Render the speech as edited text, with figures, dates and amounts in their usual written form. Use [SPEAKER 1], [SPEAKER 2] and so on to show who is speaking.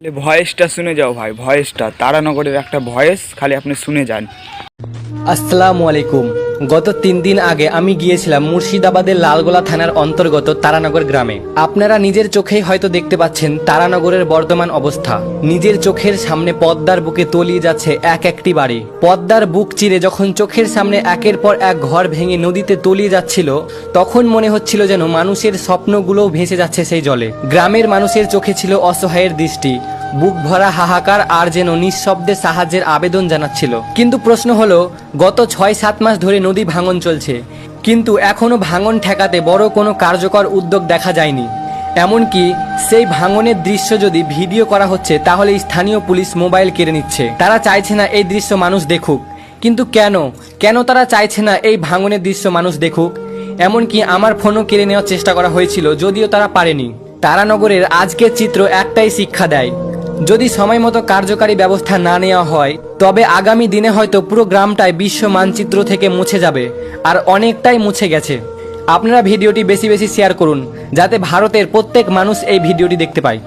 [SPEAKER 1] ভয়েসটা শুনে যাও ভাই, ভয়েসটা তারানগরের একটা ভয়েস খালি আপনি শুনে যান।
[SPEAKER 2] আসসালামু আলাইকুম। গত 3 দিন আগে আমি গিয়েছিলাম মুর্শিদাবাদের লালগোলা থানার অন্তর্গত তারানগর গ্রামে। আপনারা নিজের চোখেই হয়তো দেখতে পাচ্ছেন তারানগরের বর্তমান অবস্থা। নিজের চোখের সামনে পদ্মার বুকে তলিয়ে যাচ্ছে এক একটি বাড়ি। পদ্মার বুক চিরে যখন চোখের সামনে একের পর এক ঘর ভেঙে নদীতে তলিয়ে যাচ্ছিল, তখন মনে হচ্ছিল যেন মানুষের স্বপ্নগুলোও ভেসে যাচ্ছে সেই জলে। গ্রামের মানুষের চোখে ছিল অসহায়ের দৃষ্টি, বুক ভরা হাহাকার, আর যেন নিঃশব্দে সাহায্যের আবেদন জানাচ্ছিল। কিন্তু প্রশ্ন হলো, গত 6-7 মাস ধরে নদী ভাঙন চলছে, কিন্তু এখনো ভাঙন ঠেকাতে বড় কোনো কার্যকর উদ্যোগ দেখা যায়নি। এমনকি সেই ভাঙনের দৃশ্য যদি ভিডিও করা হচ্ছে, তাহলে স্থানীয় পুলিশ মোবাইল কেড়ে নিচ্ছে। তারা চাইছে না এই দৃশ্য মানুষ দেখুক। কিন্তু কেন তারা চাইছে না এই ভাঙনের দৃশ্য মানুষ দেখুক? এমনকি আমার ফোনও কেড়ে নেওয়ার চেষ্টা করা হয়েছিল, যদিও তারা পারেনি। তারানগরের আজকের চিত্র একটাই শিক্ষা দেয়, যদি সময় মতো কার্যকারী ব্যবস্থা না নেওয়া হয়, তবে আগামী দিনে হয়তো পুরো গ্রামটাই বিশ্ব মানচিত্র থেকে মুছে যাবে, আর অনেকটাই মুছে গেছে। আপনারা ভিডিওটি বেশি বেশি শেয়ার করুন, যাতে ভারতের প্রত্যেক মানুষ এই ভিডিওটি দেখতে পায়।